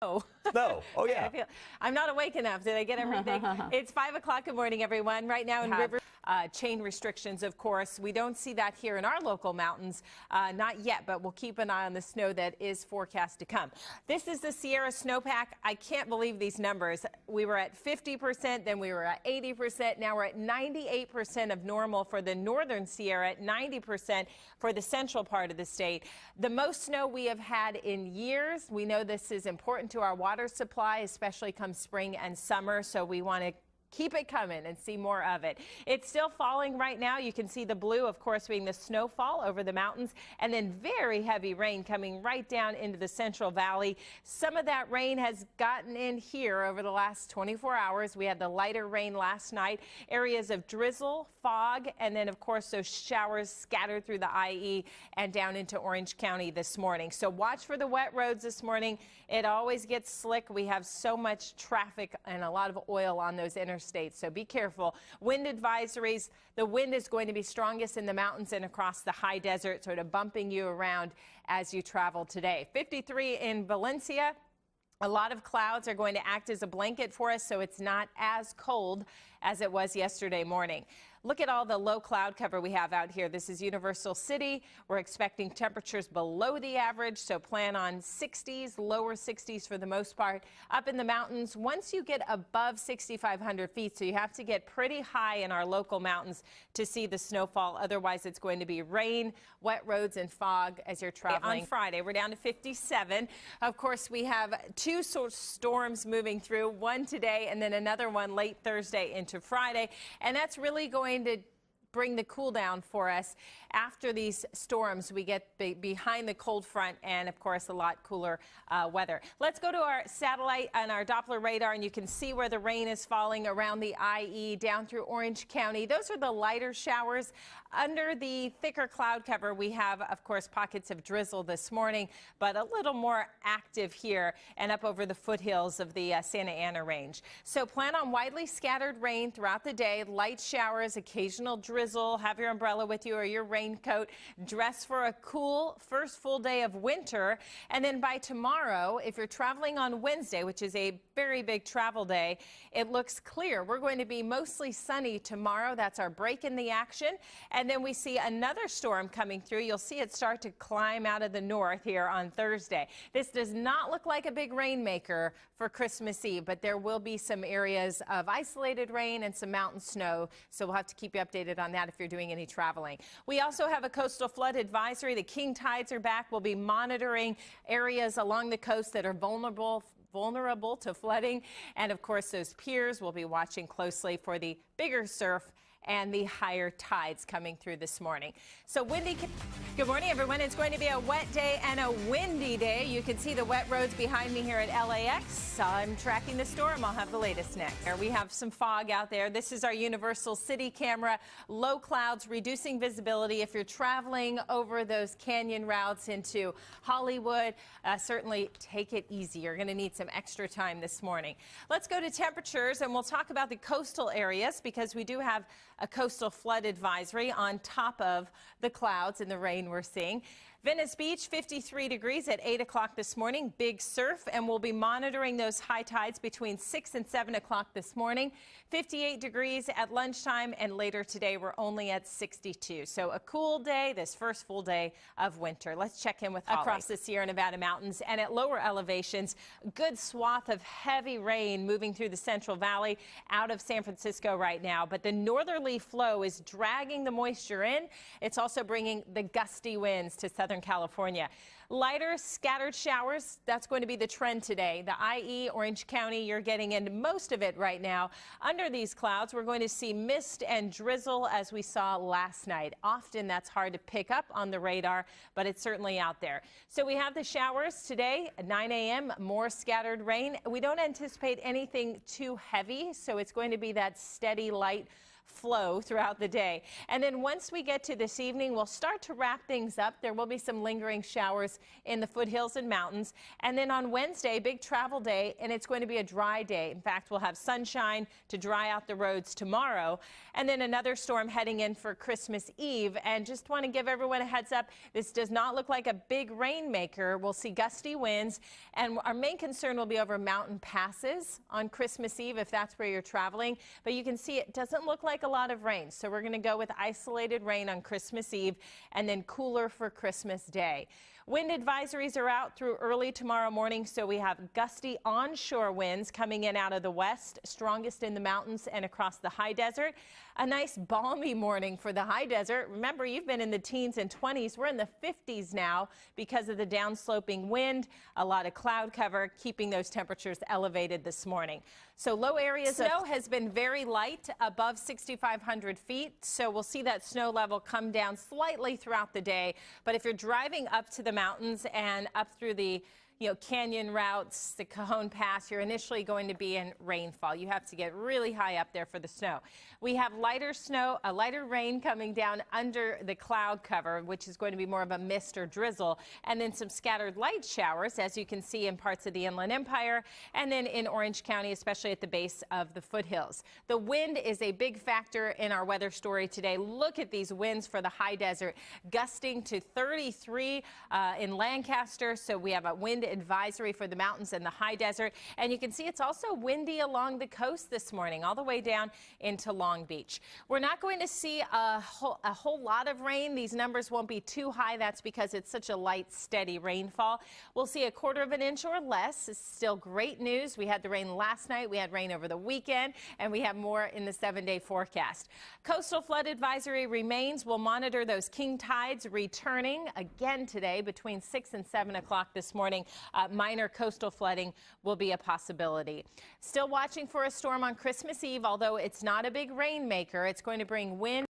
Oh. Snow. Oh, yeah. I'm not awake enough. Did I get everything? It's 5 o'clock. Good morning, everyone. Right now in River, chain restrictions, of course. We don't see that here in our local mountains. Not yet, but we'll keep an eye on the snow that is forecast to come. This is the Sierra snowpack. I can't believe these numbers. We were at 50%, then we were at 80%. Now we're at 98% of normal for the northern Sierra, at 90% for the central part of the state. The most snow we have had in years. We know this is important to our water supply, especially come spring and summer, so we want to keep it coming and see more of it. It's still falling right now. You can see the blue, of course, being the snowfall over the mountains, and then very heavy rain coming right down into the Central Valley. Some of that rain has gotten in here over the last 24 hours. We had the lighter rain last night, areas of drizzle, fog, and then, of course, those showers scattered through the IE and down into Orange County this morning. So watch for the wet roads this morning. It always gets slick. We have so much traffic and a lot of oil on those interstates, so be careful. Wind advisories, the wind is going to be strongest in the mountains and across the high desert, sort of bumping you around as you travel today. 53 in Valencia. A lot of clouds are going to act as a blanket for us, so it's not as cold as it was yesterday morning. Look at all the low cloud cover we have out here. This is Universal City. We're expecting temperatures below the average, so plan on 60s, lower 60s for the most part. Up in the mountains, once you get above 6,500 feet, so you have to get pretty high in our local mountains to see the snowfall. Otherwise, it's going to be rain, wet roads, and fog as you're traveling. On Friday, we're down to 57. Of course, we have two storms moving through, one today and then another one late Thursday into Friday, and that's really going to bring the cool down for us. After these storms, we get behind the cold front and, of course, a lot cooler weather. Let's go to our satellite and our Doppler radar, and you can see where the rain is falling around the IE down through Orange County. Those are the lighter showers. Under the thicker cloud cover, we have, of course, pockets of drizzle this morning, but a little more active here and up over the foothills of the Santa Ana range. So plan on widely scattered rain throughout the day, light showers, occasional drizzle. Have your umbrella with you or your raincoat. Dress for a cool first full day of winter. And then by tomorrow, if you're traveling on Wednesday, which is a very big travel day, it looks clear. We're going to be mostly sunny tomorrow. That's our break in the action. And then we see another storm coming through. You'll see it start to climb out of the north here on Thursday. This does not look like a big rainmaker for Christmas Eve, but there will be some areas of isolated rain and some mountain snow. So we'll have to keep you updated on that if you're doing any traveling. We also have a coastal flood advisory. The king tides are back. We'll be monitoring areas along the coast that are vulnerable to flooding. And of course, those piers, we'll be watching closely for the bigger surf and the higher tides coming through this morning. So windy. Good morning, everyone. It's going to be a wet day and a windy day. You can see the wet roads behind me here at LAX. I'm tracking the storm. I'll have the latest next. We have some fog out there. This is our Universal City camera. Low clouds, reducing visibility. If you're traveling over those canyon routes into Hollywood, certainly take it easy. You're going to need some extra time this morning. Let's go to temperatures, and we'll talk about the coastal areas because we do have a coastal flood advisory on top of the clouds and the rain we're seeing. Venice Beach, 53 degrees at 8 o'clock this morning. Big surf, and we'll be monitoring those high tides between 6 and 7 o'clock this morning. 58 degrees at lunchtime, and later today we're only at 62. So a cool day, this first full day of winter. Let's check in with Holly. Across the Sierra Nevada mountains and at lower elevations, good swath of heavy rain moving through the Central Valley out of San Francisco right now. But the northerly flow is dragging the moisture in. It's also bringing the gusty winds to Southern California. Lighter scattered showers, that's going to be the trend today. The IE, Orange County, you're getting into most of it right now. Under these clouds, we're going to see mist and drizzle as we saw last night. Often that's hard to pick up on the radar, but it's certainly out there. So we have the showers today at 9 a.m., more scattered rain. We don't anticipate anything too heavy, so it's going to be that steady light flow throughout the day. And then once we get to this evening, we'll start to wrap things up. There will be some lingering showers in the foothills and mountains. And then on Wednesday, big travel day, and it's going to be a dry day. In fact, we'll have sunshine to dry out the roads tomorrow. And then another storm heading in for Christmas Eve. And just want to give everyone a heads up, this does not look like a big rainmaker. We'll see gusty winds, and our main concern will be over mountain passes on Christmas Eve if that's where you're traveling. But you can see it doesn't look like a lot of rain, so we're going to go with isolated rain on Christmas Eve and then cooler for Christmas Day. Wind advisories are out through early tomorrow morning, so we have gusty onshore winds coming in out of the west, strongest in the mountains and across the high desert. A nice balmy morning for the high desert. Remember, you've been in the teens and 20s. We're in the 50s now because of the downsloping wind, a lot of cloud cover, keeping those temperatures elevated this morning. So low areas snow has been very light, above 6,500 feet. So we'll see that snow level come down slightly throughout the day. But if you're driving up to the mountains and up through the canyon routes, the Cajon Pass, you're initially going to be in rainfall. You have to get really high up there for the snow. We have lighter snow, lighter rain coming down under the cloud cover, which is going to be more of a mist or drizzle, and then some scattered light showers, as you can see in parts of the Inland Empire, and then in Orange County, especially at the base of the foothills. The wind is a big factor in our weather story today. Look at these winds for the high desert, gusting to 33 in Lancaster, so we have a wind advisory for the mountains and the high desert. And you can see it's also windy along the coast this morning, all the way down into Long Beach. We're not going to see a whole lot of rain. These numbers won't be too high. That's because it's such a light, steady rainfall. We'll see a quarter of an inch or less. It's still great news. We had the rain last night. We had rain over the weekend, and we have more in the 7-day forecast. Coastal flood advisory remains. We'll monitor those king tides returning again today between 6 and 7 o'clock this morning. Minor coastal flooding will be a possibility. Still watching for a storm on Christmas Eve, although it's not a big rainmaker. It's going to bring wind